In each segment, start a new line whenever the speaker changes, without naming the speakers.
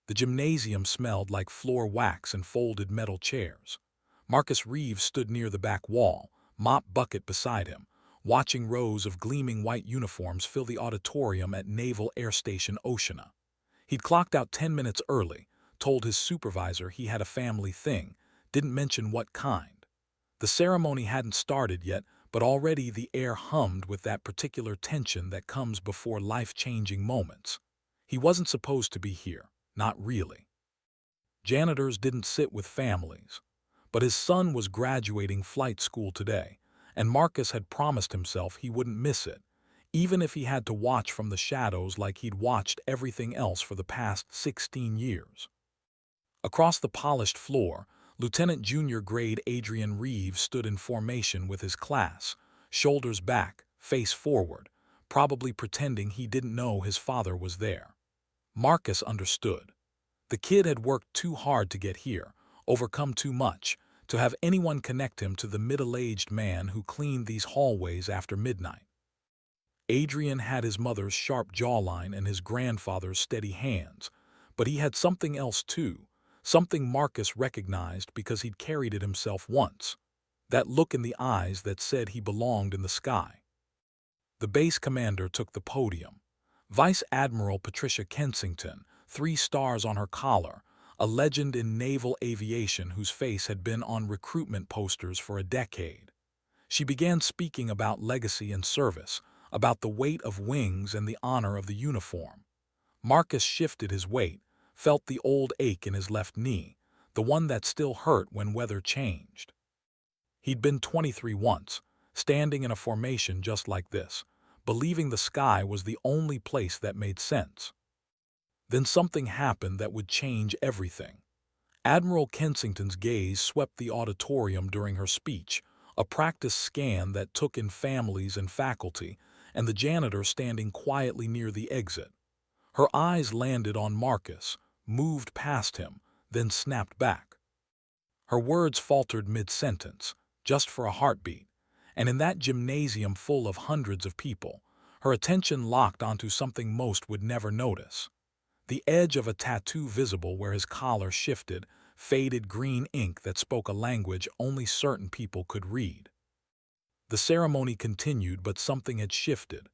The gymnasium smelled like floor wax and folded metal chairs. Marcus Reeves stood near the back wall, mop bucket beside him, watching rows of gleaming white uniforms fill the auditorium at Naval Air Station Oceana. He'd clocked out 10 minutes early, told his supervisor he had a family thing, didn't mention what kind. The ceremony hadn't started yet, but already the air hummed with that particular tension that comes before life-changing moments. He wasn't supposed to be here, not really. Janitors didn't sit with families. But his son was graduating flight school today, and Marcus had promised himself he wouldn't miss it, even if he had to watch from the shadows like he'd watched everything else for the past 16 years. Across the polished floor, Lieutenant Junior Grade Adrian Reeves stood in formation with his class, shoulders back, face forward, probably pretending he didn't know his father was there. Marcus understood. The kid had worked too hard to get here, overcome too much, to have anyone connect him to the middle-aged man who cleaned these hallways after midnight. Adrian had his mother's sharp jawline and his grandfather's steady hands, but he had something else too, something Marcus recognized because he'd carried it himself once. That look in the eyes that said he belonged in the sky. The base commander took the podium. Vice Admiral Patricia Kensington, 3 stars on her collar, a legend in naval aviation whose face had been on recruitment posters for a decade. She began speaking about legacy and service, about the weight of wings and the honor of the uniform. Marcus shifted his weight, felt the old ache in his left knee, the one that still hurt when weather changed. He'd been 23 once, standing in a formation just like this, believing the sky was the only place that made sense. Then something happened that would change everything. Admiral Kensington's gaze swept the auditorium during her speech, a practice scan that took in families and faculty, and the janitor standing quietly near the exit. Her eyes landed on Marcus, moved past him, then snapped back. Her words faltered mid-sentence, just for a heartbeat, and in that gymnasium full of hundreds of people, her attention locked onto something most would never notice. The edge of a tattoo visible where his collar shifted, faded green ink that spoke a language only certain people could read. The ceremony continued, but something had shifted.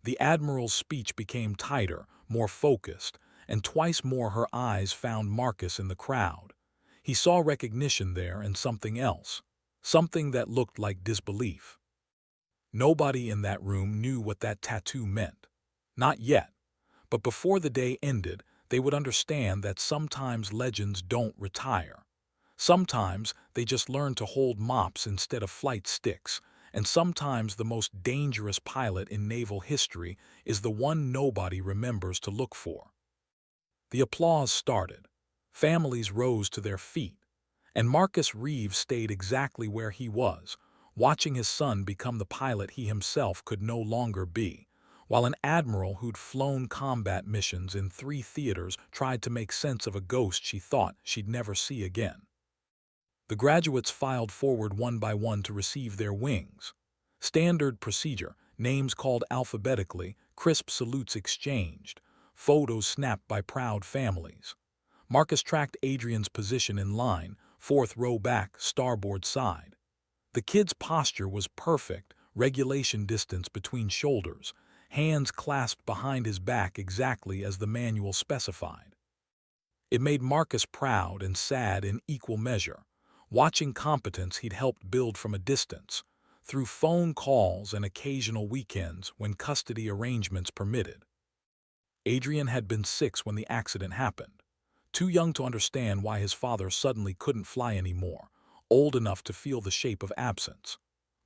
The Admiral's speech became tighter, more focused, and twice more her eyes found Marcus in the crowd. He saw recognition there and something else, something that looked like disbelief. Nobody in that room knew what that tattoo meant. Not yet. But before the day ended, they would understand that sometimes legends don't retire. Sometimes they just learn to hold mops instead of flight sticks, and sometimes the most dangerous pilot in naval history is the one nobody remembers to look for. The applause started. Families rose to their feet, and Marcus Reeves stayed exactly where he was, watching his son become the pilot he himself could no longer be, while an admiral who'd flown combat missions in 3 theaters tried to make sense of a ghost she thought she'd never see again. The graduates filed forward one by one to receive their wings. Standard procedure, names called alphabetically, crisp salutes exchanged, photos snapped by proud families. Marcus tracked Adrian's position in line, 4th row back, starboard side. The kid's posture was perfect, regulation distance between shoulders, hands clasped behind his back exactly as the manual specified. It made Marcus proud and sad in equal measure, watching competence he'd helped build from a distance, through phone calls and occasional weekends when custody arrangements permitted. Adrian had been 6 when the accident happened, too young to understand why his father suddenly couldn't fly anymore, old enough to feel the shape of absence.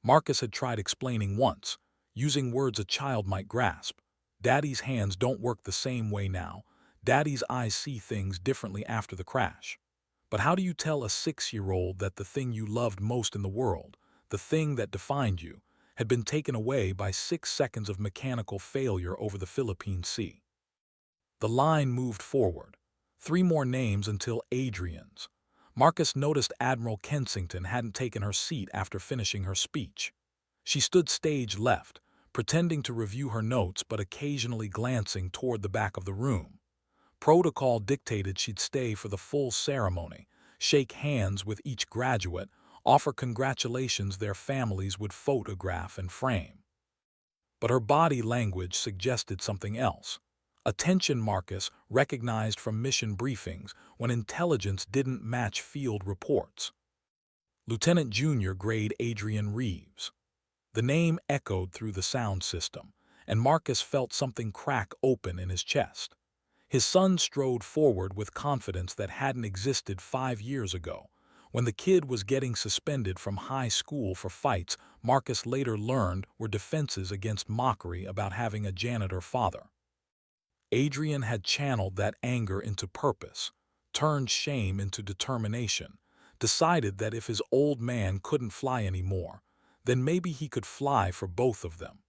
Marcus had tried explaining once, using words a child might grasp. Daddy's hands don't work the same way now. Daddy's eyes see things differently after the crash. But how do you tell a 6-year-old that the thing you loved most in the world, the thing that defined you, had been taken away by 6 seconds of mechanical failure over the Philippine Sea? The line moved forward. 3 more names until Adrian's. Marcus noticed Admiral Kensington hadn't taken her seat after finishing her speech. She stood stage left, pretending to review her notes but occasionally glancing toward the back of the room. Protocol dictated she'd stay for the full ceremony, shake hands with each graduate, offer congratulations their families would photograph and frame. But her body language suggested something else. Attention Marcus recognized from mission briefings when intelligence didn't match field reports. Lieutenant Junior grade Adrian Reeves. The name echoed through the sound system, and Marcus felt something crack open in his chest. His son strode forward with confidence that hadn't existed 5 years ago. When the kid was getting suspended from high school for fights Marcus later learned were defenses against mockery about having a janitor father. Adrian had channeled that anger into purpose, turned shame into determination, decided that if his old man couldn't fly anymore, then maybe he could fly for both of them.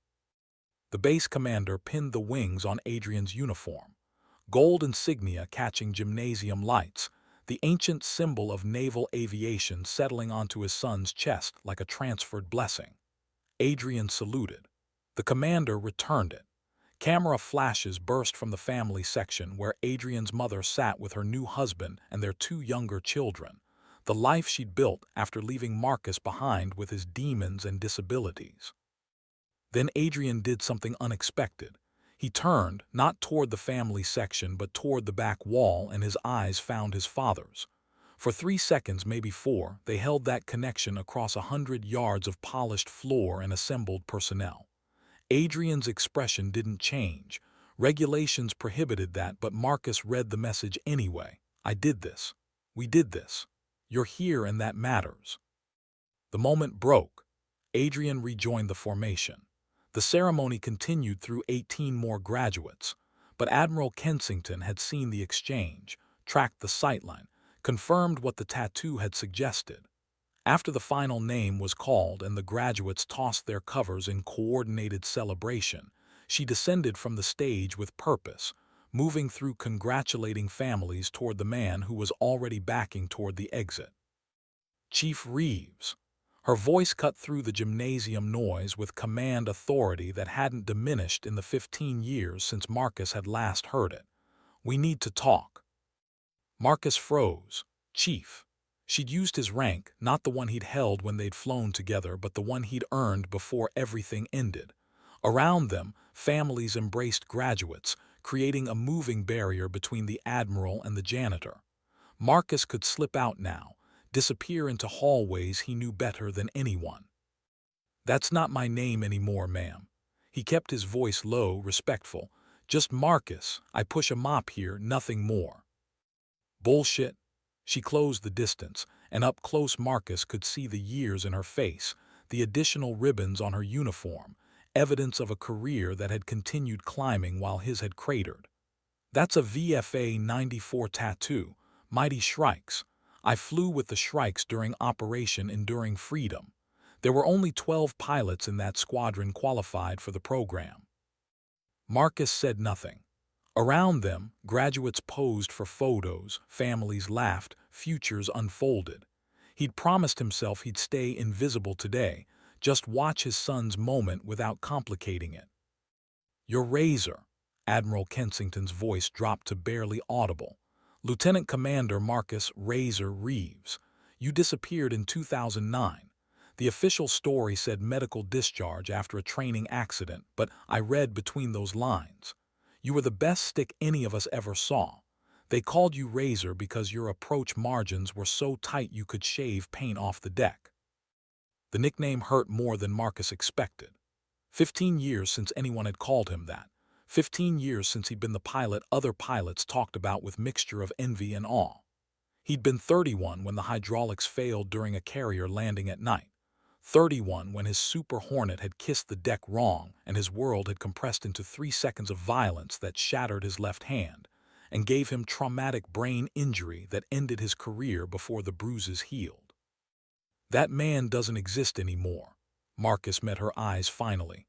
The base commander pinned the wings on Adrian's uniform, gold insignia catching gymnasium lights, the ancient symbol of naval aviation settling onto his son's chest like a transferred blessing. Adrian saluted. The commander returned it. Camera flashes burst from the family section where Adrian's mother sat with her new husband and their 2 younger children, the life she'd built after leaving Marcus behind with his demons and disabilities. Then Adrian did something unexpected. He turned, not toward the family section but toward the back wall, and his eyes found his father's. For 3 seconds, maybe 4, they held that connection across 100 yards of polished floor and assembled personnel. Adrian's expression didn't change. Regulations prohibited that, but Marcus read the message anyway. I did this. We did this. You're here and that matters. The moment broke. Adrian rejoined the formation. The ceremony continued through 18 more graduates, but Admiral Kensington had seen the exchange, tracked the sightline, confirmed what the tattoo had suggested. After the final name was called and the graduates tossed their covers in coordinated celebration, she descended from the stage with purpose, moving through congratulating families toward the man who was already backing toward the exit. Chief Reeves. Her voice cut through the gymnasium noise with command authority that hadn't diminished in the 15 years since Marcus had last heard it. We need to talk. Marcus froze. Chief. She'd used his rank, not the one he'd held when they'd flown together, but the one he'd earned before everything ended. Around them, families embraced graduates, creating a moving barrier between the Admiral and the janitor. Marcus could slip out now, disappear into hallways he knew better than anyone. That's not my name anymore, ma'am. He kept his voice low, respectful. Just Marcus. I push a mop here, nothing more. Bullshit. She closed the distance, and up close Marcus could see the years in her face, the additional ribbons on her uniform, evidence of a career that had continued climbing while his had cratered. That's a VFA 94 tattoo, Mighty Shrikes. I flew with the Shrikes during Operation Enduring Freedom. There were only 12 pilots in that squadron qualified for the program. Marcus said nothing. Around them, graduates posed for photos, families laughed, futures unfolded. He'd promised himself he'd stay invisible today, just watch his son's moment without complicating it. Your razor. Admiral Kensington's voice dropped to barely audible. Lieutenant Commander Marcus Razor Reeves. You disappeared in 2009. The official story said medical discharge after a training accident, but I read between those lines. You were the best stick any of us ever saw. They called you Razor because your approach margins were so tight you could shave paint off the deck. The nickname hurt more than Marcus expected. 15 years since anyone had called him that. 15 years since he'd been the pilot other pilots talked about with mixture of envy and awe. He'd been 31 when the hydraulics failed during a carrier landing at night. 31 when his Super Hornet had kissed the deck wrong and his world had compressed into 3 seconds of violence that shattered his left hand and gave him traumatic brain injury that ended his career before the bruises healed. That man doesn't exist anymore. Marcus met her eyes finally.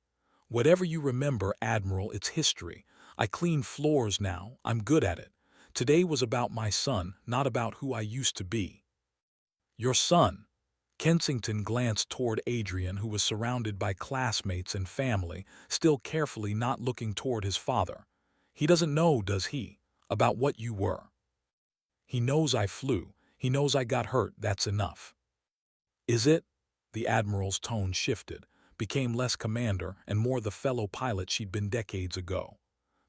Whatever you remember, Admiral, it's history. I clean floors now. I'm good at it. Today was about my son, not about who I used to be. Your son. Kensington glanced toward Adrian, who was surrounded by classmates and family, still carefully not looking toward his father. He doesn't know, does he? About what you were. He knows I flew. He knows I got hurt. That's enough. Is it? The Admiral's tone shifted, became less commander and more the fellow pilot she'd been decades ago.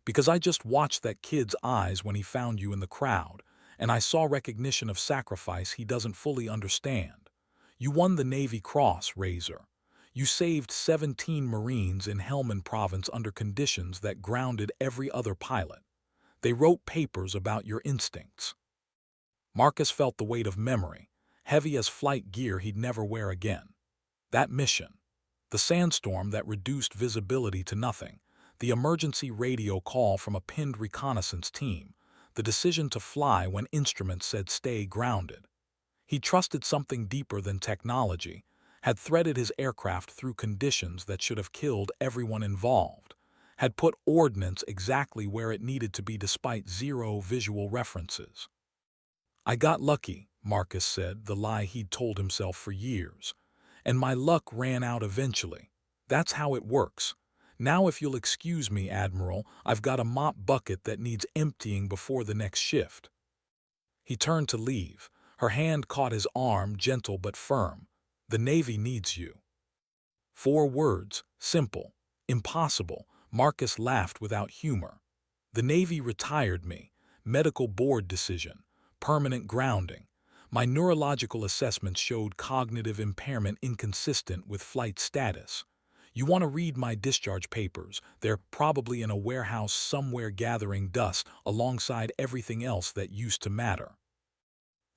Because I just watched that kid's eyes when he found you in the crowd, and I saw recognition of sacrifice he doesn't fully understand. You won the Navy Cross, Razor. You saved 17 Marines in Helmand Province under conditions that grounded every other pilot. They wrote papers about your instincts. Marcus felt the weight of memory, heavy as flight gear he'd never wear again. That mission, the sandstorm that reduced visibility to nothing, the emergency radio call from a pinned reconnaissance team, the decision to fly when instruments said stay grounded. He trusted something deeper than technology, had threaded his aircraft through conditions that should have killed everyone involved, had put ordnance exactly where it needed to be despite zero visual references. I got lucky, Marcus said, the lie he'd told himself for years. And my luck ran out eventually. That's how it works. Now if you'll excuse me, Admiral, I've got a mop bucket that needs emptying before the next shift. He turned to leave. Her hand caught his arm, gentle but firm. The Navy needs you. 4 words, simple, impossible. Marcus laughed without humor. The Navy retired me. Medical board decision. Permanent grounding. My neurological assessments showed cognitive impairment inconsistent with flight status. You want to read my discharge papers. They're probably in a warehouse somewhere gathering dust alongside everything else that used to matter.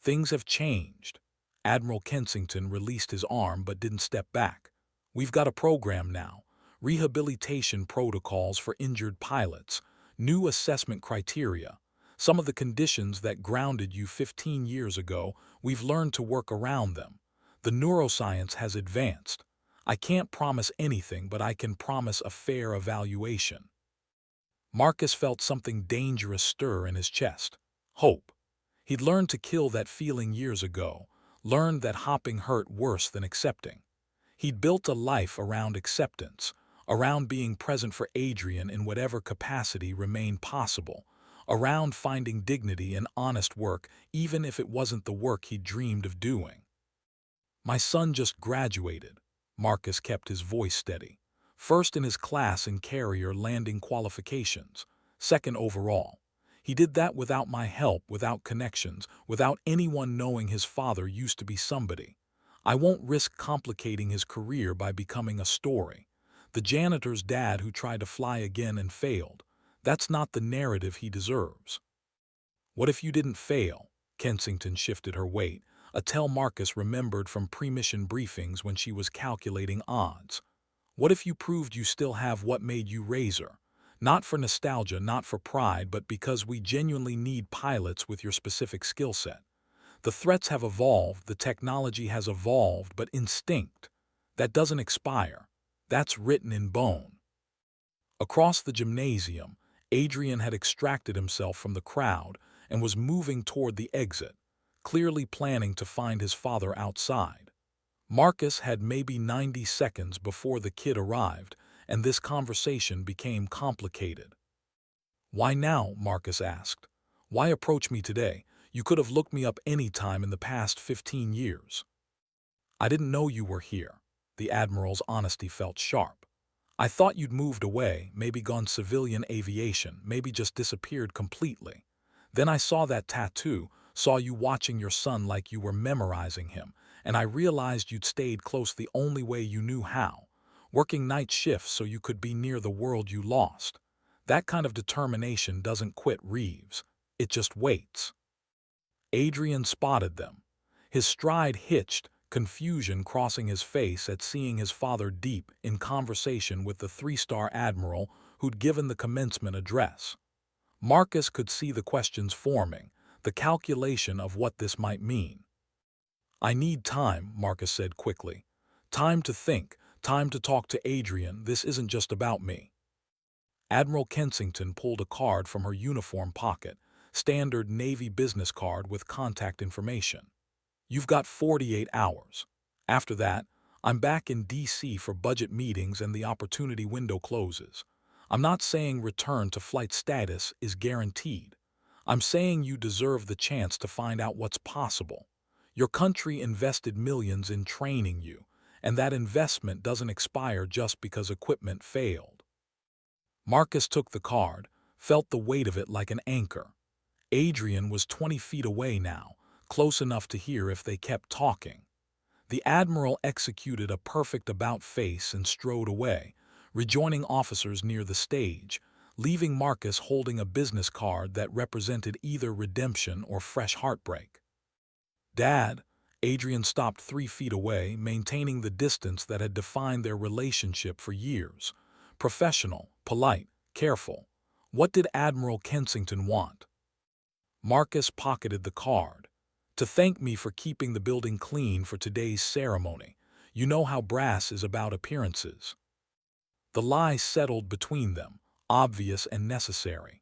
Things have changed. Admiral Kensington released his arm but didn't step back. We've got a program now. Rehabilitation protocols for injured pilots. New assessment criteria. Some of the conditions that grounded you 15 years ago, we've learned to work around them. The neuroscience has advanced. I can't promise anything, but I can promise a fair evaluation. Marcus felt something dangerous stir in his chest. Hope. He'd learned to kill that feeling years ago, learned that hopping hurt worse than accepting. He'd built a life around acceptance, around being present for Adrian in whatever capacity remained possible, around finding dignity in honest work even if it wasn't the work he dreamed of doing. My son just graduated. Marcus kept his voice steady. First in his class in carrier landing qualifications, second overall. He did that without my help, without connections, without anyone knowing his father used to be somebody. I won't risk complicating his career by becoming a story. The janitor's dad who tried to fly again and failed. That's not the narrative he deserves. What if you didn't fail? Kensington shifted her weight, a tell Marcus remembered from pre-mission briefings when she was calculating odds. What if you proved you still have what made you Razor? Not for nostalgia, not for pride, but because we genuinely need pilots with your specific skill set. The threats have evolved, the technology has evolved, but instinct, that doesn't expire. That's written in bone. Across the gymnasium, Adrian had extracted himself from the crowd and was moving toward the exit, clearly planning to find his father outside. Marcus had maybe 90 seconds before the kid arrived, and this conversation became complicated. "Why now?" Marcus asked. "Why approach me today? You could have looked me up any time in the past 15 years. I didn't know you were here." The Admiral's honesty felt sharp. "I thought you'd moved away, maybe gone civilian aviation, maybe just disappeared completely. Then I saw that tattoo, saw you watching your son like you were memorizing him, and I realized you'd stayed close the only way you knew how, working night shifts so you could be near the world you lost. That kind of determination doesn't quit Reeves. It just waits." Adrian spotted them. His stride hitched, confusion crossing his face at seeing his father deep in conversation with the 3-star admiral who'd given the commencement address. Marcus could see the questions forming, the calculation of what this might mean. "I need time," Marcus said quickly. "Time to think, time to talk to Adrian. This isn't just about me." Admiral Kensington pulled a card from her uniform pocket, standard Navy business card with contact information. "You've got 48 hours. After that, I'm back in D.C. for budget meetings and the opportunity window closes. I'm not saying return to flight status is guaranteed. I'm saying you deserve the chance to find out what's possible. Your country invested millions in training you, and that investment doesn't expire just because equipment failed. Marcus took the card, felt the weight of it like an anchor. Adrian was 20 feet away now, close enough to hear if they kept talking. The Admiral executed a perfect about-face and strode away, rejoining officers near the stage, leaving Marcus holding a business card that represented either redemption or fresh heartbreak. "Dad," Adrian stopped 3 feet away, maintaining the distance that had defined their relationship for years. Professional, polite, careful. What did Admiral Kensington want? Marcus pocketed the card. "To thank me for keeping the building clean for today's ceremony. You know how brass is about appearances." The lie settled between them, obvious and necessary.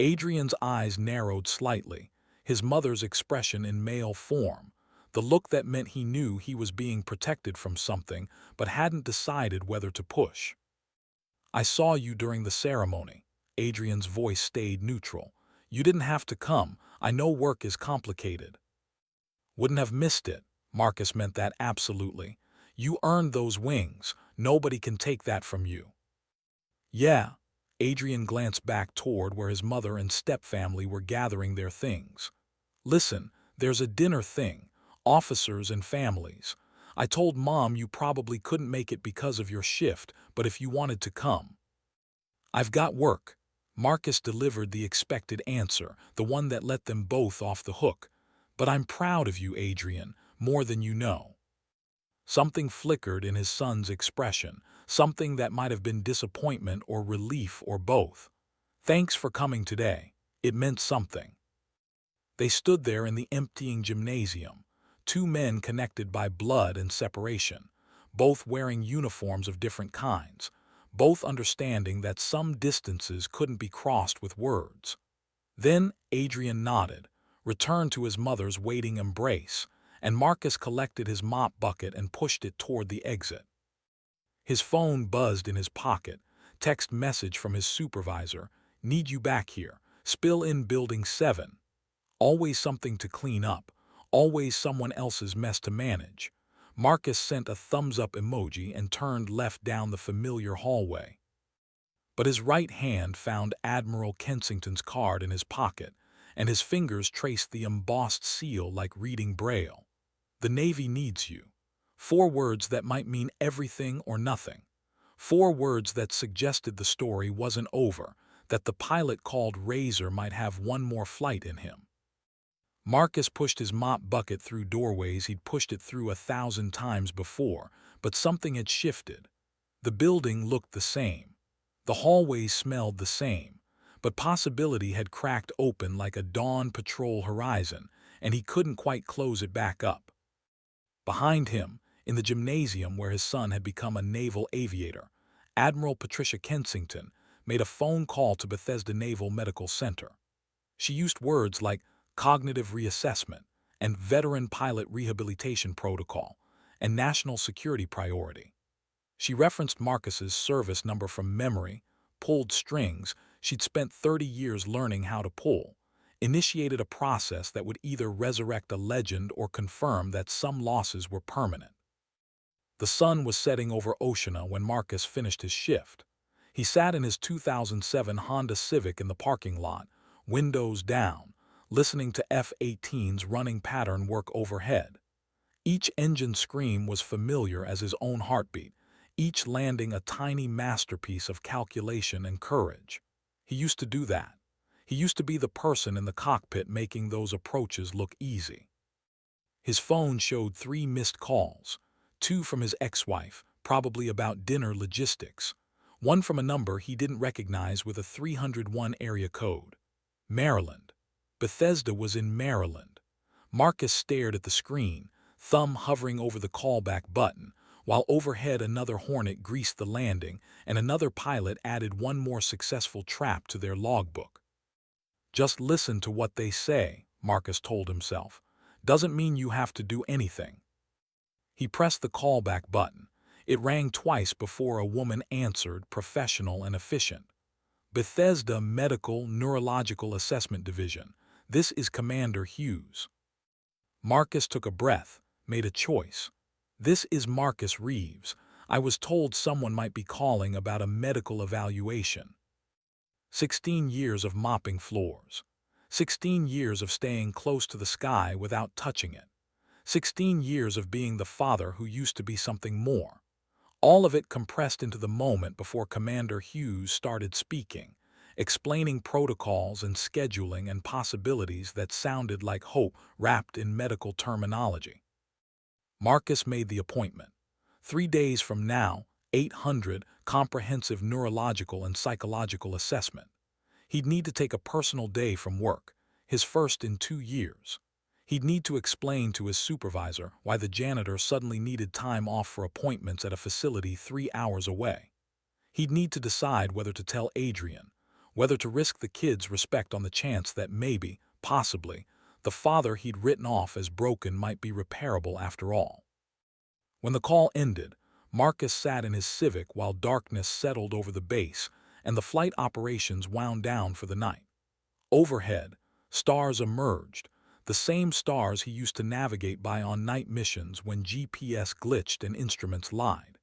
Adrian's eyes narrowed slightly, his mother's expression in male form, the look that meant he knew he was being protected from something but hadn't decided whether to push. "I saw you during the ceremony." Adrian's voice stayed neutral. "You didn't have to come. I know work is complicated." "Wouldn't have missed it." Marcus meant that absolutely. "You earned those wings. Nobody can take that from you." "Yeah." Adrian glanced back toward where his mother and stepfamily were gathering their things. "Listen, there's a dinner thing. Officers and families. I told Mom you probably couldn't make it because of your shift, but if you wanted to come." "I've got work." Marcus delivered the expected answer, the one that let them both off the hook. "But I'm proud of you, Adrian, more than you know." Something flickered in his son's expression, something that might have been disappointment or relief or both. "Thanks for coming today. It meant something." They stood there in the emptying gymnasium, two men connected by blood and separation, both wearing uniforms of different kinds, both understanding that some distances couldn't be crossed with words. Then Adrian nodded, returned to his mother's waiting embrace, and Marcus collected his mop bucket and pushed it toward the exit. His phone buzzed in his pocket, text message from his supervisor, "Need you back here, spill in building 7. Always something to clean up, always someone else's mess to manage." Marcus sent a thumbs-up emoji and turned left down the familiar hallway. But his right hand found Admiral Kensington's card in his pocket, and his fingers traced the embossed seal like reading Braille. "The Navy needs you." 4 words that might mean everything or nothing. 4 words that suggested the story wasn't over, that the pilot called Razor might have one more flight in him. Marcus pushed his mop bucket through doorways he'd pushed it through 1,000 times before, but something had shifted. The building looked the same. The hallways smelled the same, but possibility had cracked open like a dawn patrol horizon, and he couldn't quite close it back up. Behind him, in the gymnasium where his son had become a naval aviator, Admiral Patricia Kensington made a phone call to Bethesda Naval Medical Center. She used words like cognitive reassessment and veteran pilot rehabilitation protocol and national security priority. She referenced Marcus's service number from memory, pulled strings she'd spent 30 years learning how to pull, initiated a process that would either resurrect a legend or confirm that some losses were permanent. The sun was setting over Oceana when Marcus finished his shift. He sat in his 2007 Honda Civic in the parking lot, windows down, listening to F-18's running pattern work overhead. Each engine scream was familiar as his own heartbeat, each landing a tiny masterpiece of calculation and courage. He used to do that. He used to be the person in the cockpit making those approaches look easy. His phone showed 3 missed calls, 2 from his ex-wife, probably about dinner logistics, 1 from a number he didn't recognize with a 301 area code. Maryland. Bethesda was in Maryland. Marcus stared at the screen, thumb hovering over the callback button, while overhead another Hornet greased the landing and another pilot added one more successful trap to their logbook. "Just listen to what they say," Marcus told himself. "Doesn't mean you have to do anything." He pressed the callback button. It rang twice before a woman answered, professional and efficient. Bethesda Medical Neurological Assessment Division. This is Commander Hughes. Marcus took a breath, made a choice. This is Marcus Reeves. I was told someone might be calling about a medical evaluation. 16 years of mopping floors. 16 years of staying close to the sky without touching it. 16 years of being the father who used to be something more. All of it compressed into the moment before Commander Hughes started speaking, explaining protocols and scheduling and possibilities that sounded like hope wrapped in medical terminology. Marcus made the appointment. 3 days from now, 800 comprehensive neurological and psychological assessment. He'd need to take a personal day from work, his first in 2 years. He'd need to explain to his supervisor why the janitor suddenly needed time off for appointments at a facility 3 hours away. He'd need to decide whether to tell Adrian, whether to risk the kid's respect on the chance that maybe, possibly, the father he'd written off as broken might be repairable after all. When the call ended, Marcus sat in his Civic while darkness settled over the base and the flight operations wound down for the night. Overhead, stars emerged, the same stars he used to navigate by on night missions when GPS glitched and instruments lied.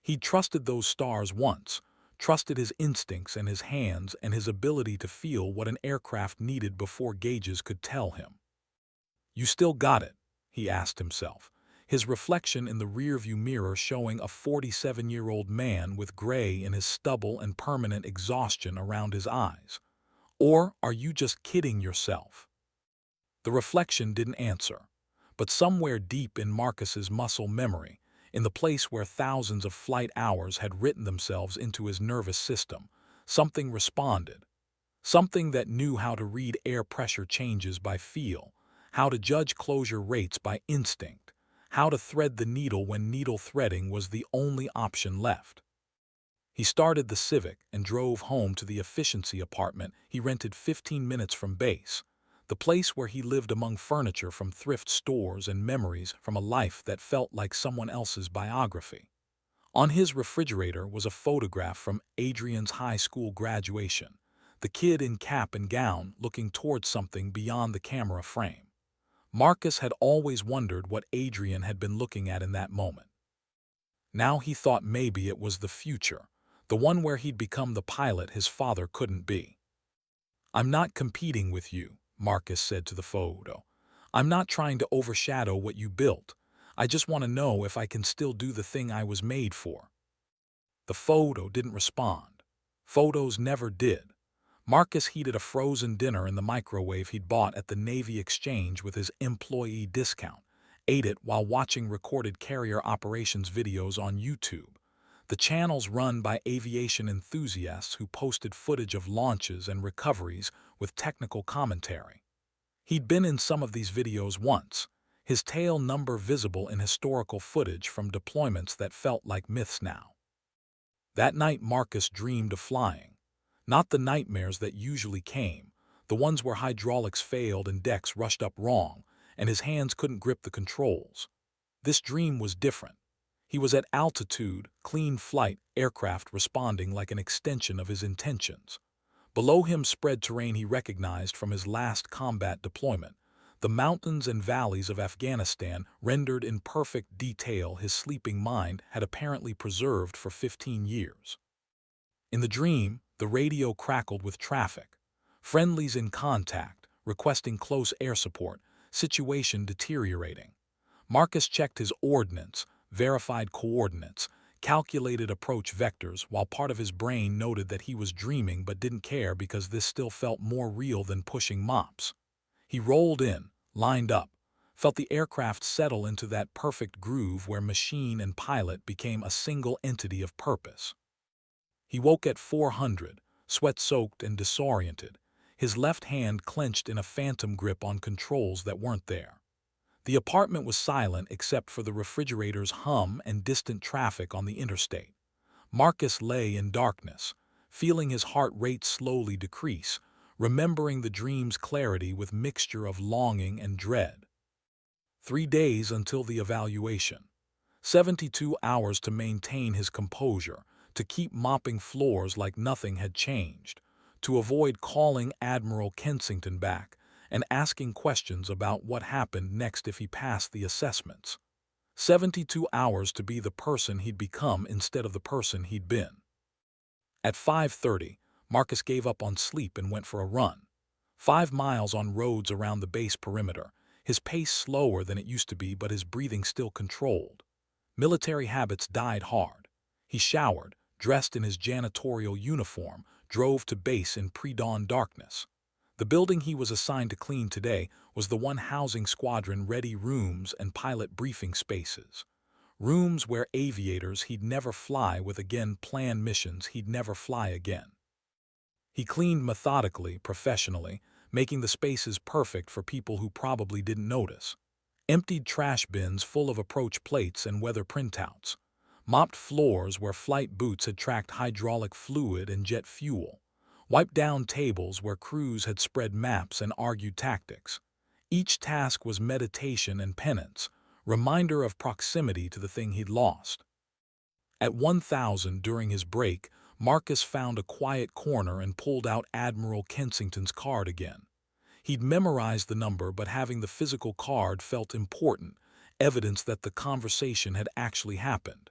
He'd trusted those stars once, trusted his instincts and his hands and his ability to feel what an aircraft needed before gauges could tell him. "You still got it?" he asked himself, his reflection in the rearview mirror showing a 47-year-old man with gray in his stubble and permanent exhaustion around his eyes. "Or are you just kidding yourself?" The reflection didn't answer, but somewhere deep in Marcus's muscle memory, in the place where thousands of flight hours had written themselves into his nervous system, something responded. Something that knew how to read air pressure changes by feel, how to judge closure rates by instinct, how to thread the needle when needle threading was the only option left. He started the Civic and drove home to the efficiency apartment he rented 15 minutes from base, the place where he lived among furniture from thrift stores and memories from a life that felt like someone else's biography. On his refrigerator was a photograph from Adrian's high school graduation, the kid in cap and gown looking towards something beyond the camera frame. Marcus had always wondered what Adrian had been looking at in that moment. Now he thought maybe it was the future, the one where he'd become the pilot his father couldn't be. "I'm not competing with you," Marcus said to the photo. "I'm not trying to overshadow what you built. I just want to know if I can still do the thing I was made for." The photo didn't respond. Photos never did. Marcus heated a frozen dinner in the microwave he'd bought at the Navy Exchange with his employee discount, ate it while watching recorded carrier operations videos on YouTube. The channels run by aviation enthusiasts who posted footage of launches and recoveries with technical commentary. He'd been in some of these videos once, his tail number visible in historical footage from deployments that felt like myths now. That night Marcus dreamed of flying. Not the nightmares that usually came, the ones where hydraulics failed and decks rushed up wrong, and his hands couldn't grip the controls. This dream was different. He was at altitude, clean flight, aircraft responding like an extension of his intentions. Below him spread terrain he recognized from his last combat deployment, the mountains and valleys of Afghanistan rendered in perfect detail his sleeping mind had apparently preserved for 15 years. In the dream, the radio crackled with traffic. Friendlies in contact, requesting close air support, situation deteriorating. Marcus checked his ordnance, verified coordinates, calculated approach vectors while part of his brain noted that he was dreaming but didn't care because this still felt more real than pushing mops. He rolled in, lined up, felt the aircraft settle into that perfect groove where machine and pilot became a single entity of purpose. He woke at 400, sweat-soaked and disoriented, his left hand clenched in a phantom grip on controls that weren't there. The apartment was silent except for the refrigerator's hum and distant traffic on the interstate. Marcus lay in darkness, feeling his heart rate slowly decrease, remembering the dream's clarity with mixture of longing and dread. 3 days until the evaluation. 72 hours to maintain his composure, to keep mopping floors like nothing had changed, to avoid calling Admiral Kensington back and asking questions about what happened next if he passed the assessments. 72 hours to be the person he'd become instead of the person he'd been. At 5:30, Marcus gave up on sleep and went for a run. 5 miles on roads around the base perimeter, his pace slower than it used to be but his breathing still controlled. Military habits died hard. He showered, dressed in his janitorial uniform, drove to base in pre-dawn darkness. The building he was assigned to clean today was the one housing squadron-ready rooms and pilot briefing spaces. Rooms where aviators he'd never fly with again planned missions he'd never fly again. He cleaned methodically, professionally, making the spaces perfect for people who probably didn't notice. Emptied trash bins full of approach plates and weather printouts. Mopped floors where flight boots had tracked hydraulic fluid and jet fuel. Wiped down tables where crews had spread maps and argued tactics. Each task was meditation and penance, reminder of proximity to the thing he'd lost. At 1000 during his break, Marcus found a quiet corner and pulled out Admiral Kensington's card again. He'd memorized the number, but having the physical card felt important, evidence that the conversation had actually happened.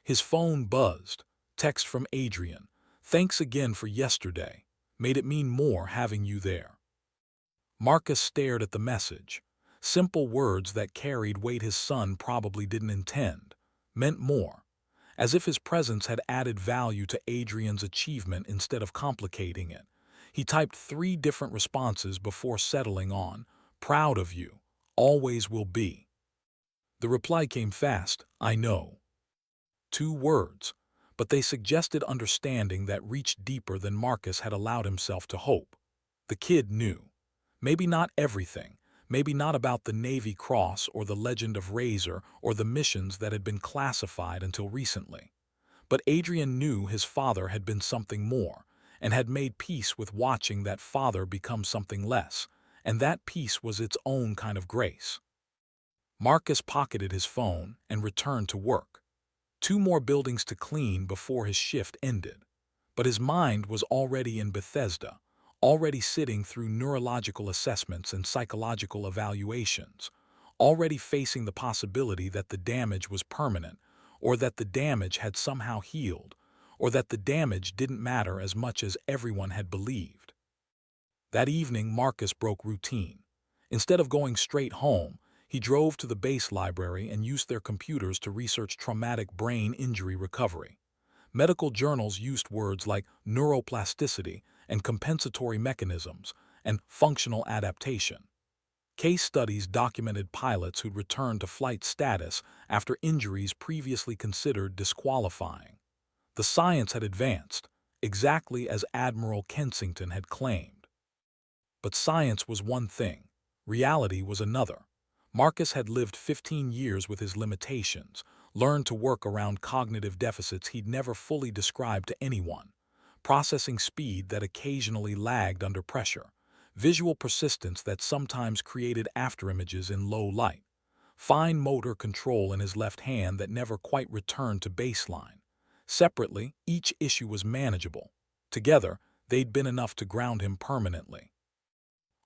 His phone buzzed. Text from Adrian. "Thanks again for yesterday. Made it mean more having you there." Marcus stared at the message. Simple words that carried weight his son probably didn't intend. Meant more. As if his presence had added value to Adrian's achievement instead of complicating it. He typed 3 different responses before settling on, "Proud of you. Always will be." The reply came fast, "I know." 2 words, but they suggested understanding that reached deeper than Marcus had allowed himself to hope. The kid knew. Maybe not everything, maybe not about the Navy Cross or the Legend of Razor or the missions that had been classified until recently. But Adrian knew his father had been something more, and had made peace with watching that father become something less, and that peace was its own kind of grace. Marcus pocketed his phone and returned to work. 2 more buildings to clean before his shift ended. But his mind was already in Bethesda, already sitting through neurological assessments and psychological evaluations, already facing the possibility that the damage was permanent, or that the damage had somehow healed, or that the damage didn't matter as much as everyone had believed. That evening, Marcus broke routine. Instead of going straight home, he drove to the base library and used their computers to research traumatic brain injury recovery. Medical journals used words like neuroplasticity and compensatory mechanisms and functional adaptation. Case studies documented pilots who'd returned to flight status after injuries previously considered disqualifying. The science had advanced, exactly as Admiral Kensington had claimed. But science was one thing, reality was another. Marcus had lived 15 years with his limitations, learned to work around cognitive deficits he'd never fully described to anyone, processing speed that occasionally lagged under pressure, visual persistence that sometimes created afterimages in low light, fine motor control in his left hand that never quite returned to baseline. Separately, each issue was manageable. Together, they'd been enough to ground him permanently.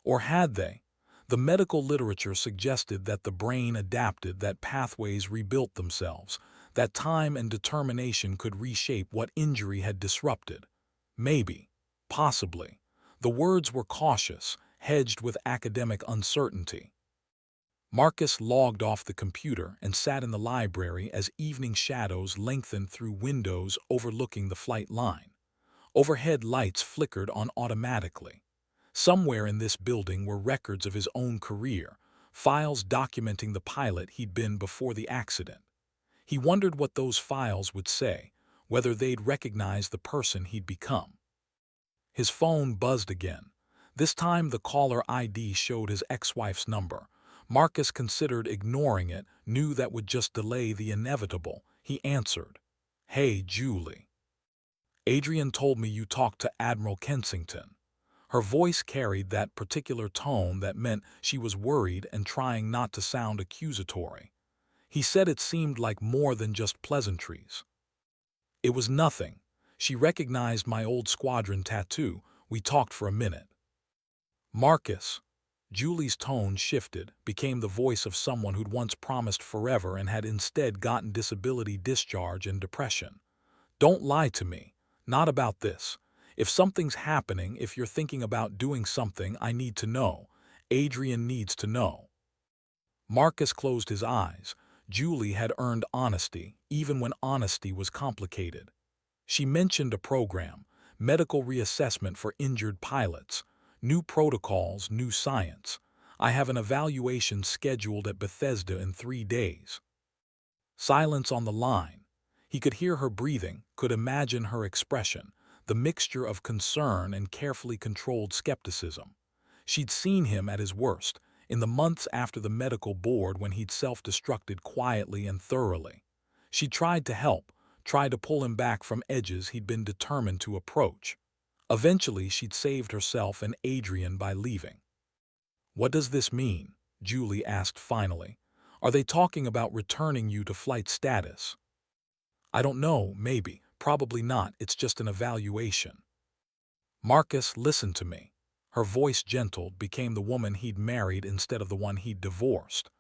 Or had they? The medical literature suggested that the brain adapted, that pathways rebuilt themselves, that time and determination could reshape what injury had disrupted. Maybe. Possibly. The words were cautious, hedged with academic uncertainty. Marcus logged off the computer and sat in the library as evening shadows lengthened through windows overlooking the flight line. Overhead lights flickered on automatically. Somewhere in this building were records of his own career, files documenting the pilot he'd been before the accident. He wondered what those files would say, whether they'd recognize the person he'd become. His phone buzzed again. This time the caller ID showed his ex-wife's number. Marcus considered ignoring it, knew that would just delay the inevitable. He answered. "Hey, Julie. Adrian told me you talked to Admiral Kensington." Her voice carried that particular tone that meant she was worried and trying not to sound accusatory. He said it seemed like more than just pleasantries. "It was nothing. She recognized my old squadron tattoo, We talked for a minute. Marcus. Julie's tone shifted, became the voice of someone who'd once promised forever and had instead gotten disability discharge and depression. Don't lie to me. Not about this. If something's happening, if you're thinking about doing something, I need to know. Adrian needs to know. Marcus closed his eyes. Julie had earned honesty, even when honesty was complicated. She mentioned a program, medical reassessment for injured pilots, new protocols, new science. I have an evaluation scheduled at Bethesda in 3 days. Silence on the line. He could hear her breathing, could imagine her expression, the mixture of concern and carefully controlled skepticism. She'd seen him at his worst, in the months after the medical board when he'd self-destructed quietly and thoroughly. She tried to help, tried to pull him back from edges he'd been determined to approach. Eventually, she'd saved herself and Adrian by leaving. "What does this mean?" Julie asked finally. "Are they talking about returning you to flight status?" "I don't know, maybe, probably not, it's just an evaluation." "Marcus, listen to me." Her voice gentled, became the woman he'd married instead of the one he'd divorced.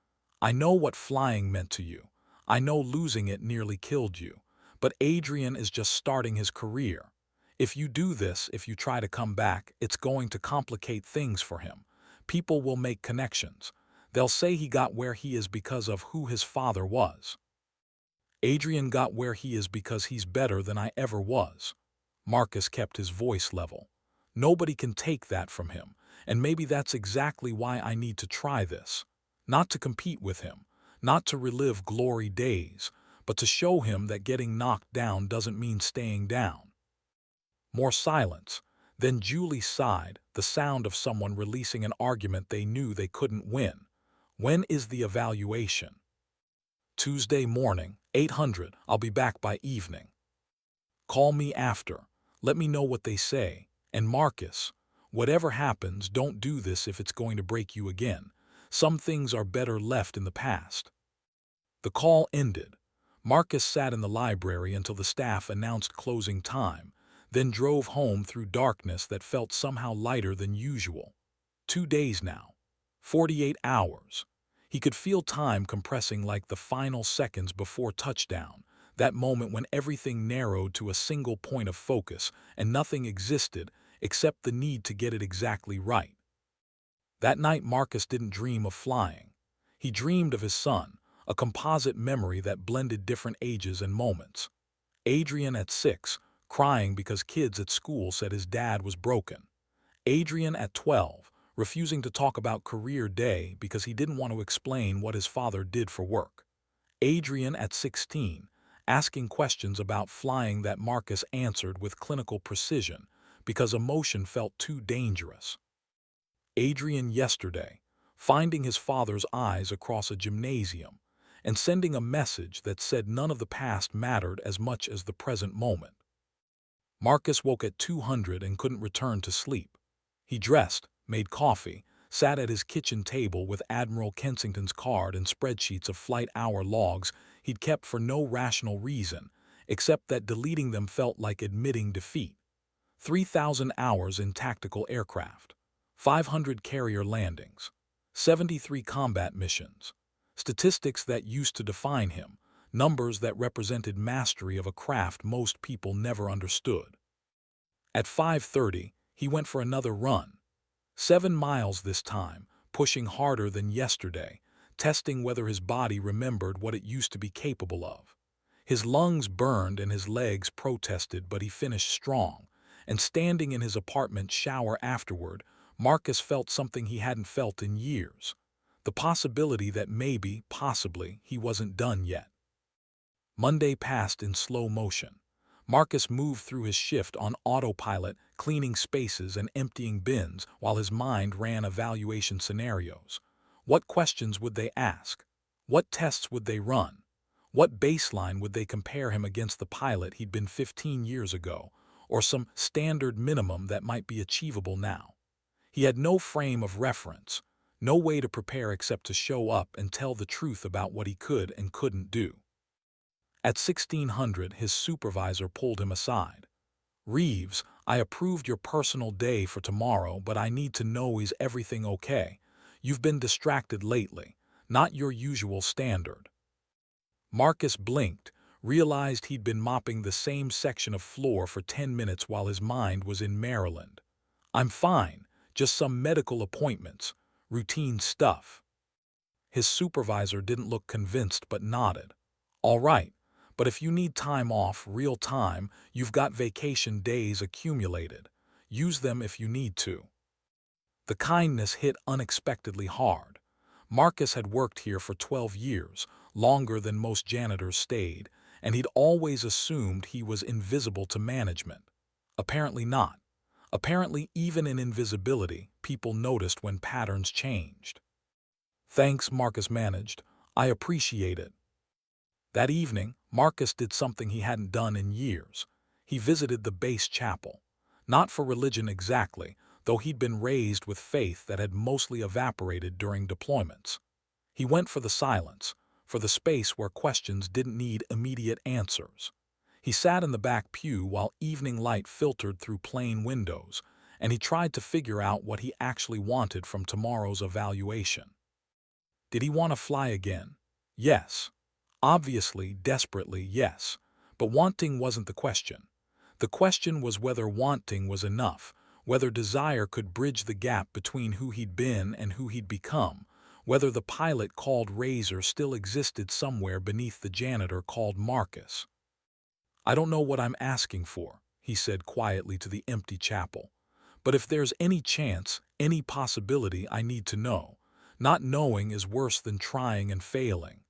"I know what flying meant to you. I know losing it nearly killed you. But Adrian is just starting his career. If you do this, if you try to come back, it's going to complicate things for him. People will make connections. They'll say he got where he is because of who his father was. Adrian got where he is because he's better than I ever was." Marcus kept his voice level. "Nobody can take that from him, and maybe that's exactly why I need to try this. Not to compete with him, not to relive glory days, but to show him that getting knocked down doesn't mean staying down." More silence. Then Julie sighed, the sound of someone releasing an argument they knew they couldn't win. "When is the evaluation?" "Tuesday morning, 800. I'll be back by evening." "Call me after. Let me know what they say. And Marcus, whatever happens, don't do this if it's going to break you again. Some things are better left in the past." The call ended. Marcus sat in the library until the staff announced closing time, then drove home through darkness that felt somehow lighter than usual. 2 days now. 48 hours. He could feel time compressing like the final seconds before touchdown, that moment when everything narrowed to a single point of focus and nothing existed except the need to get it exactly right. That night Marcus didn't dream of flying. He dreamed of his son, a composite memory that blended different ages and moments. Adrian at 6, crying because kids at school said his dad was broken. Adrian at 12, refusing to talk about career day because he didn't want to explain what his father did for work. Adrian at 16, asking questions about flying that Marcus answered with clinical precision because emotion felt too dangerous. Adrian yesterday, finding his father's eyes across a gymnasium and sending a message that said none of the past mattered as much as the present moment. Marcus woke at 200 and couldn't return to sleep. He dressed, made coffee, sat at his kitchen table with Admiral Kensington's card and spreadsheets of flight hour logs he'd kept for no rational reason, except that deleting them felt like admitting defeat. 3,000 hours in tactical aircraft, 500 carrier landings, 73 combat missions, statistics that used to define him, numbers that represented mastery of a craft most people never understood. At 5:30, he went for another run. 7 miles this time, pushing harder than yesterday, testing whether his body remembered what it used to be capable of. His lungs burned and his legs protested, but he finished strong, and standing in his apartment shower afterward, Marcus felt something he hadn't felt in years. The possibility that maybe, possibly, he wasn't done yet. Monday passed in slow motion. Marcus moved through his shift on autopilot, cleaning spaces and emptying bins while his mind ran evaluation scenarios. What questions would they ask? What tests would they run? What baseline would they compare him against the pilot he'd been 15 years ago, or some standard minimum that might be achievable now? He had no frame of reference, no way to prepare except to show up and tell the truth about what he could and couldn't do. At 1600, his supervisor pulled him aside. "Reeves, I approved your personal day for tomorrow, but I need to know, is everything okay? You've been distracted lately. Not your usual standard." Marcus blinked, realized he'd been mopping the same section of floor for 10 minutes while his mind was in Maryland. "I'm fine, just some medical appointments, routine stuff." His supervisor didn't look convinced but nodded. "All right, but if you need time off, real time, you've got vacation days accumulated. Use them if you need to." The kindness hit unexpectedly hard. Marcus had worked here for 12 years, longer than most janitors stayed, and he'd always assumed he was invisible to management. Apparently not. Apparently, even in invisibility, people noticed when patterns changed. "Thanks," Marcus managed. "I appreciate it." That evening, Marcus did something he hadn't done in years. He visited the base chapel. Not for religion exactly, though he'd been raised with faith that had mostly evaporated during deployments. He went for the silence, for the space where questions didn't need immediate answers. He sat in the back pew while evening light filtered through plain windows, and he tried to figure out what he actually wanted from tomorrow's evaluation. Did he want to fly again? Yes. Obviously, desperately, yes. But wanting wasn't the question. The question was whether wanting was enough, whether desire could bridge the gap between who he'd been and who he'd become, whether the pilot called Razor still existed somewhere beneath the janitor called Marcus. "I don't know what I'm asking for," he said quietly to the empty chapel. "But if there's any chance, any possibility, I need to know. Not knowing is worse than trying and failing."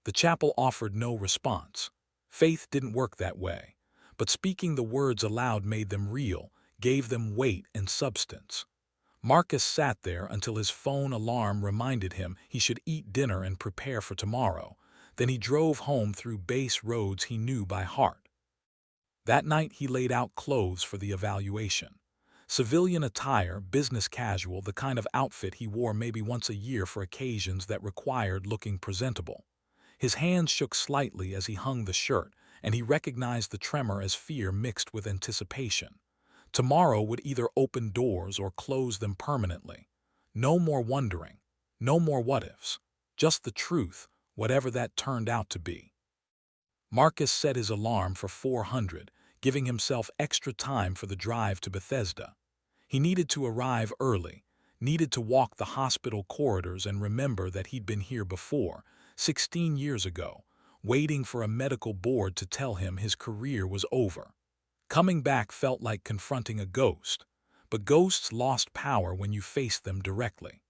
The chapel offered no response. Faith didn't work that way. But speaking the words aloud made them real, gave them weight and substance. Marcus sat there until his phone alarm reminded him he should eat dinner and prepare for tomorrow. Then he drove home through base roads he knew by heart. That night he laid out clothes for the evaluation. Civilian attire, business casual, the kind of outfit he wore maybe once a year for occasions that required looking presentable. His hands shook slightly as he hung the shirt, and he recognized the tremor as fear mixed with anticipation. Tomorrow would either open doors or close them permanently. No more wondering, no more what-ifs, just the truth, whatever that turned out to be. Marcus set his alarm for 400, giving himself extra time for the drive to Bethesda. He needed to arrive early, needed to walk the hospital corridors and remember that he'd been here before, 16 years ago, waiting for a medical board to tell him his career was over. Coming back felt like confronting a ghost, but ghosts lost power when you faced them directly.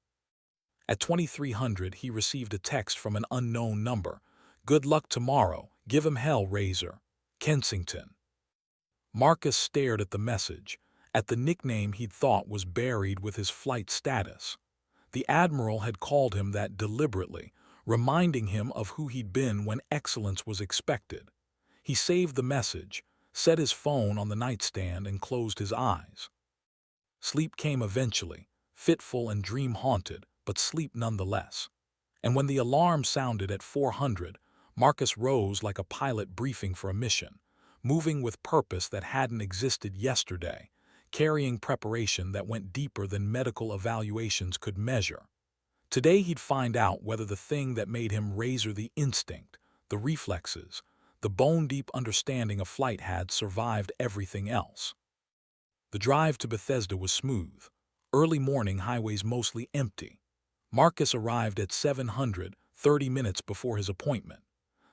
At 2300, he received a text from an unknown number. "Good luck tomorrow. Give him hell, Razor. Kensington." Marcus stared at the message, at the nickname he'd thought was buried with his flight status. The Admiral had called him that deliberately, reminding him of who he'd been when excellence was expected. He saved the message, set his phone on the nightstand, and closed his eyes. Sleep came eventually, fitful and dream-haunted, but sleep nonetheless. And when the alarm sounded at 400, Marcus rose like a pilot briefing for a mission, moving with purpose that hadn't existed yesterday, carrying preparation that went deeper than medical evaluations could measure. Today he'd find out whether the thing that made him Razor, the instinct, the reflexes, the bone-deep understanding a flight had, survived everything else. The drive to Bethesda was smooth. Early morning, highways mostly empty. Marcus arrived at 700, 30 minutes before his appointment.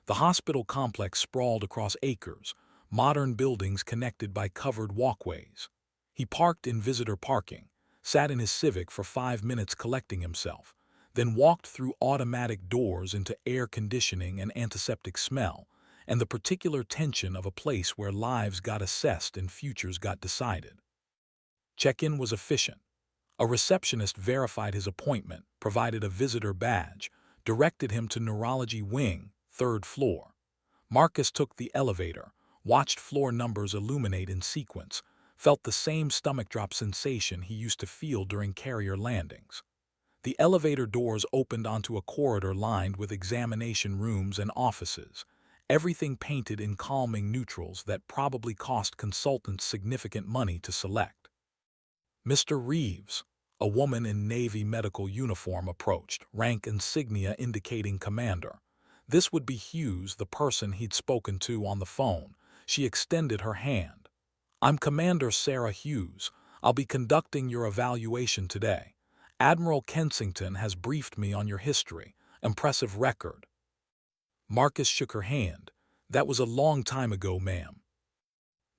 The hospital complex sprawled across acres, modern buildings connected by covered walkways. He parked in visitor parking, sat in his Civic for 5 minutes collecting himself, then walked through automatic doors into air conditioning and antiseptic smell, and the particular tension of a place where lives got assessed and futures got decided. Check-in was efficient. A receptionist verified his appointment, provided a visitor badge, directed him to neurology wing, 3rd floor. Marcus took the elevator, watched floor numbers illuminate in sequence, felt the same stomach drop sensation he used to feel during carrier landings. The elevator doors opened onto a corridor lined with examination rooms and offices. everything painted in calming neutrals that probably cost consultants significant money to select. Mr. Reeves, a woman in Navy medical uniform, approached, rank insignia indicating commander. This would be Hughes, the person he'd spoken to on the phone. She extended her hand. "I'm Commander Sarah Hughes. I'll be conducting your evaluation today. Admiral Kensington has briefed me on your history. Impressive record." Marcus shook her hand. "That was a long time ago, ma'am."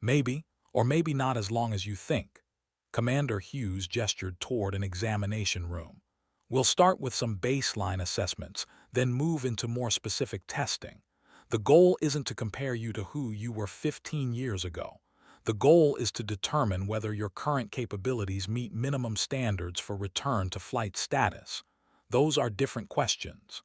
"Maybe, or maybe not as long as you think." Commander Hughes gestured toward an examination room. "We'll start with some baseline assessments, then move into more specific testing. The goal isn't to compare you to who you were 15 years ago. The goal is to determine whether your current capabilities meet minimum standards for return to flight status. Those are different questions."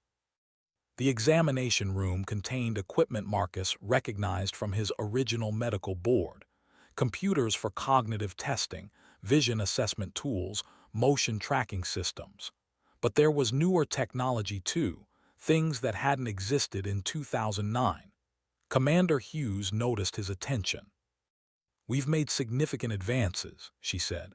The examination room contained equipment Marcus recognized from his original medical board: computers for cognitive testing, vision assessment tools, motion tracking systems. But there was newer technology too, things that hadn't existed in 2009. Commander Hughes noticed his attention. "We've made significant advances," she said.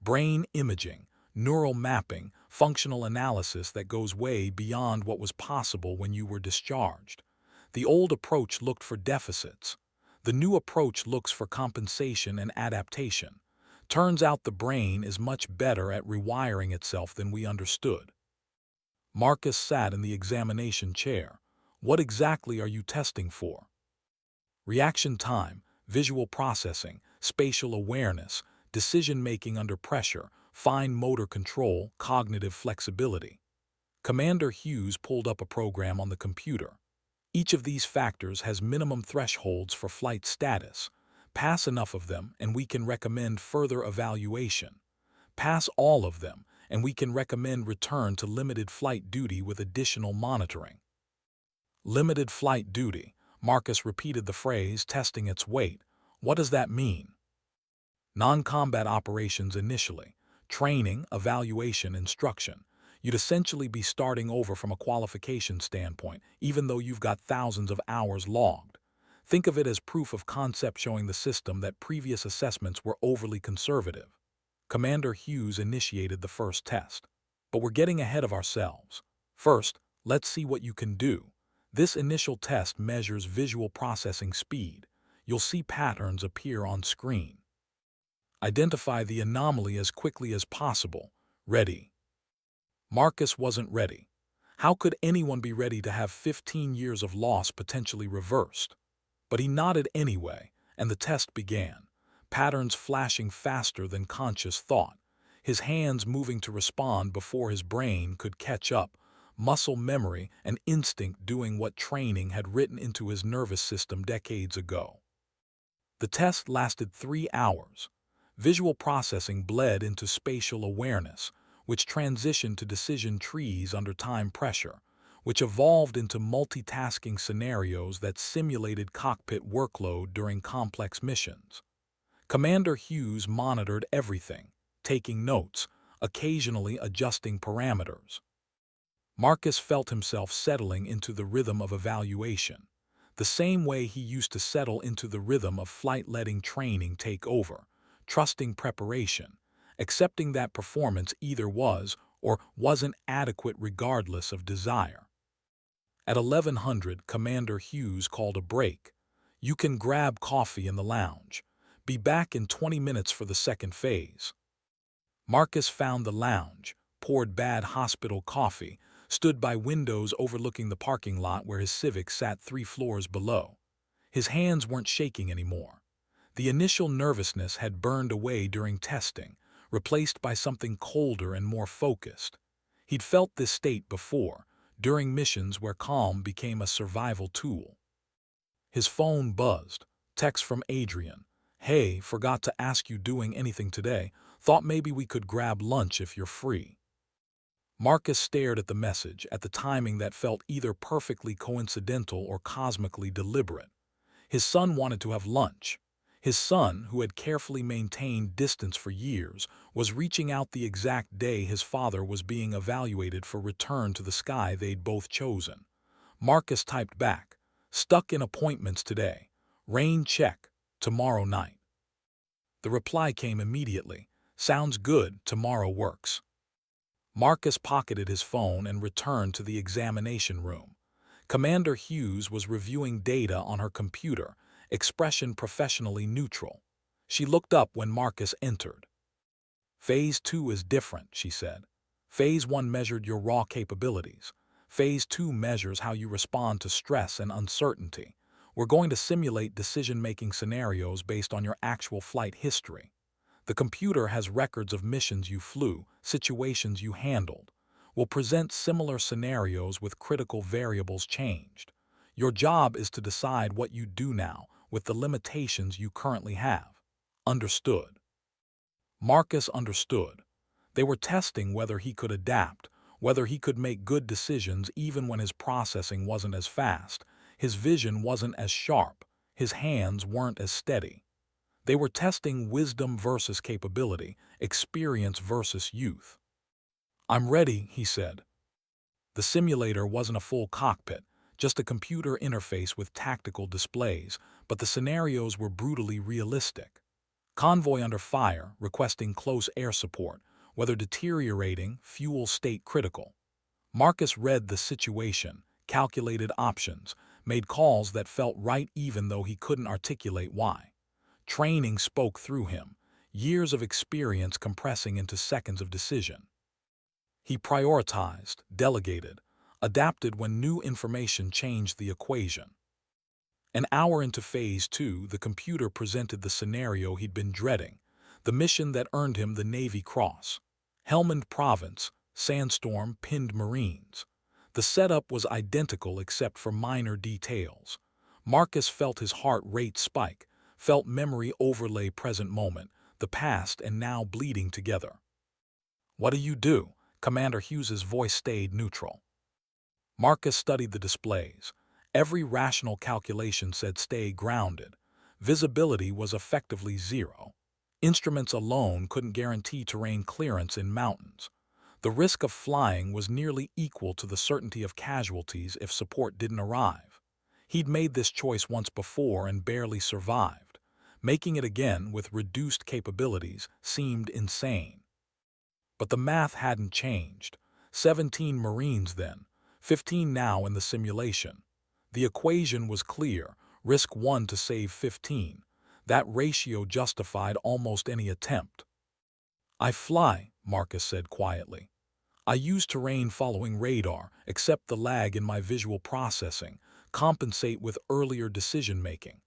"Brain imaging, neural mapping, functional analysis that goes way beyond what was possible when you were discharged. The old approach looked for deficits. The new approach looks for compensation and adaptation. Turns out the brain is much better at rewiring itself than we understood." Marcus sat in the examination chair. "What exactly are you testing for?" "Reaction time, visual processing, spatial awareness, decision-making under pressure, fine motor control, cognitive flexibility." Commander Hughes pulled up a program on the computer. "Each of these factors has minimum thresholds for flight status. Pass enough of them and we can recommend further evaluation. Pass all of them and we can recommend return to limited flight duty with additional monitoring." Limited flight duty. Marcus repeated the phrase, testing its weight. "What does that mean?" "Non-combat operations initially. Training, evaluation, instruction. You'd essentially be starting over from a qualification standpoint, even though you've got thousands of hours logged. Think of it as proof of concept showing the system that previous assessments were overly conservative." Commander Hughes initiated the first test. "But we're getting ahead of ourselves. First, let's see what you can do. This initial test measures visual processing speed. You'll see patterns appear on screen. Identify the anomaly as quickly as possible. Ready." Marcus wasn't ready. How could anyone be ready to have 15 years of loss potentially reversed? But he nodded anyway, and the test began. Patterns flashing faster than conscious thought. His hands moving to respond before his brain could catch up. Muscle memory and instinct doing what training had written into his nervous system decades ago. The test lasted 3 hours. Visual processing bled into spatial awareness, which transitioned to decision trees under time pressure, which evolved into multitasking scenarios that simulated cockpit workload during complex missions. Commander Hughes monitored everything, taking notes, occasionally adjusting parameters. Marcus felt himself settling into the rhythm of evaluation, the same way he used to settle into the rhythm of flight, letting training take over, trusting preparation, accepting that performance either was or wasn't adequate regardless of desire. At 1100, Commander Hughes called a break. "You can grab coffee in the lounge. Be back in 20 minutes for the second phase." Marcus found the lounge, poured bad hospital coffee, stood by windows overlooking the parking lot where his Civic sat 3 floors below. His hands weren't shaking anymore. The initial nervousness had burned away during testing, replaced by something colder and more focused. He'd felt this state before, during missions where calm became a survival tool. His phone buzzed. Text from Adrian. "Hey, forgot to ask you doing anything today. Thought maybe we could grab lunch if you're free." Marcus stared at the message, at the timing that felt either perfectly coincidental or cosmically deliberate. His son wanted to have lunch. His son, who had carefully maintained distance for years, was reaching out the exact day his father was being evaluated for return to the sky they'd both chosen. Marcus typed back, Stuck in appointments today. Rain check. Tomorrow night. The reply came immediately. Sounds good, tomorrow works. Marcus pocketed his phone and returned to the examination room. Commander Hughes was reviewing data on her computer, expression professionally neutral. She looked up when Marcus entered. Phase 2 is different, she said. Phase 1 measured your raw capabilities. Phase 2 measures how you respond to stress and uncertainty. We're going to simulate decision-making scenarios based on your actual flight history. The computer has records of missions you flew, situations you handled. We'll present similar scenarios with critical variables changed. Your job is to decide what you do now with the limitations you currently have. Understood? Marcus understood. They were testing whether he could adapt, whether he could make good decisions even when his processing wasn't as fast, his vision wasn't as sharp, his hands weren't as steady. They were testing wisdom versus capability, experience versus youth. I'm ready, he said. The simulator wasn't a full cockpit, just a computer interface with tactical displays, but the scenarios were brutally realistic. Convoy under fire, requesting close air support, weather deteriorating, fuel state critical. Marcus read the situation, calculated options, made calls that felt right even though he couldn't articulate why. Training spoke through him, years of experience compressing into seconds of decision. He prioritized, delegated, adapted when new information changed the equation. An hour into Phase 2, the computer presented the scenario he'd been dreading, the mission that earned him the Navy Cross. Helmand Province, sandstorm, pinned Marines. The setup was identical except for minor details. Marcus felt his heart rate spike, felt memory overlay present moment, the past and now bleeding together. What do you do? Commander Hughes's voice stayed neutral. Marcus studied the displays. Every rational calculation said stay grounded. Visibility was effectively zero. Instruments alone couldn't guarantee terrain clearance in mountains. The risk of flying was nearly equal to the certainty of casualties if support didn't arrive. He'd made this choice once before and barely survived. Making it again with reduced capabilities seemed insane. But the math hadn't changed. 17 Marines then, 15 now in the simulation. The equation was clear, risk 1 to save 15. That ratio justified almost any attempt. I fly, Marcus said quietly. I use terrain following radar, accept the lag in my visual processing, compensate with earlier decision-making.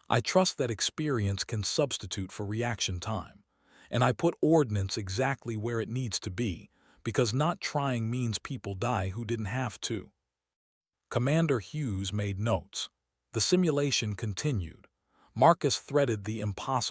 I trust that experience can substitute for reaction time. And I put ordnance exactly where it needs to be, because not trying means people die who didn't have to. Commander Hughes made notes. The simulation continued. Marcus threaded the impossible